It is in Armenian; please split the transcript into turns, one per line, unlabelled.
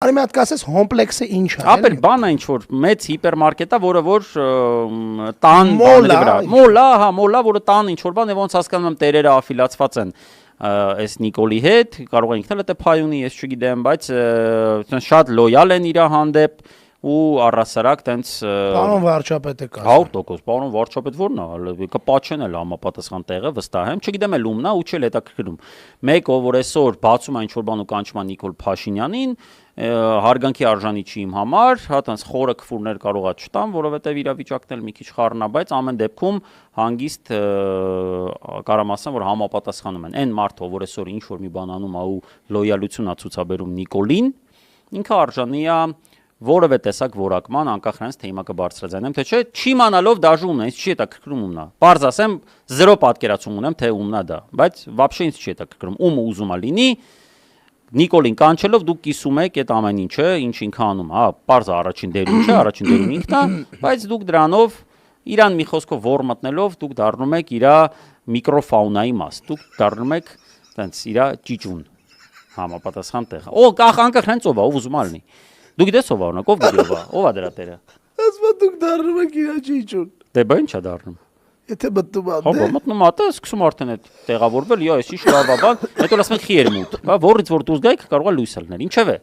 Արի մի հատ կասես հոմպլեքսը ինչ է։
Ապել բան է ինչ որ մեծ հիպերմարկետ է, որը որ տան բաների վրա։ Մոլա, որը տան ինչ որ բան է, ոնց հասկանում եմ տերերը աֆիլացված են այս Նիկոլի հետ, կարող է ինքն էլ դե փայունի, ես չգիտեմ, բայց շատ լոյալ են իր հանդեպ ու առասարակ տենց
Պարոն վարչապետը կա
100%, պարոն վարչապետ ո՞րն է, կպաչեն էլ համապատասխան տեղը, վստահ եմ, չգիտեմ էլ ումն է ու չէ հետաքրքրում։ Մեկ ով որ այսօր բացում է ինչ որ բան ու կանչում է Նիկոլ Փաշինյանին, հարգանքի արժանի չի իմ համար, հա տենց խորը քֆուրներ կարողա չտամ, որովհետև իրավիճակն էլ մի քիչ խառն է, բայց ամեն դեպքում հանգիստ կարամ ասեմ, որ համապատասխանում են։ Այն մարդը, որ այսօր ինչ որ մի բան անում է ու լոյալություն է ցուցաբերում Նիկոլին, ինքը արժանի է որևէ տեսակ որակման, անկախ նրանից թե հիմա կբարձրաձայնեմ, թե չէ, չի իմանալով դաժումն է, ինձ չի հետաքրքրում ումն է։ Պարզ ասեմ, 0 պատկերացում ունեմ, թե ումն է դա, բայց вообще ինձ չի հետաքրքրում, ումը ուզում է լինի, Նիկոլին կանչելով դուք կիսում եք այդ ամեն ինչը, ինչ ինքը անում, հա, պարզ առաջին դերում չէ, առաջին դերում ինքն է, բայց դուք դրանով իրան մի խոսքով ոռ մտնելով դուք դառնում եք իր միկրոֆաունայի մաս, դուք դառնում եք տենց իր ճիճուն համապատասխան տեղ։ Անկախ նրանից ով է, ով ուզում է լինի։ Դու գիտես ով է օրինակ, ով գիտի ով է դրա տերը։
Ասма դուք դառնում եք իր ճիճուն։
Դե բա ի՞նչ է դառնում։
Եթե մտնում ա։
Հա, մտնում ա, դա սկսում արդեն այդ տեղավորվել, այս ինչ լավ է բան, հետո ասում են խիերմուտ։ Հա, որից որ դուրս գայք կարող է լույս ելնել։ Ինչև է։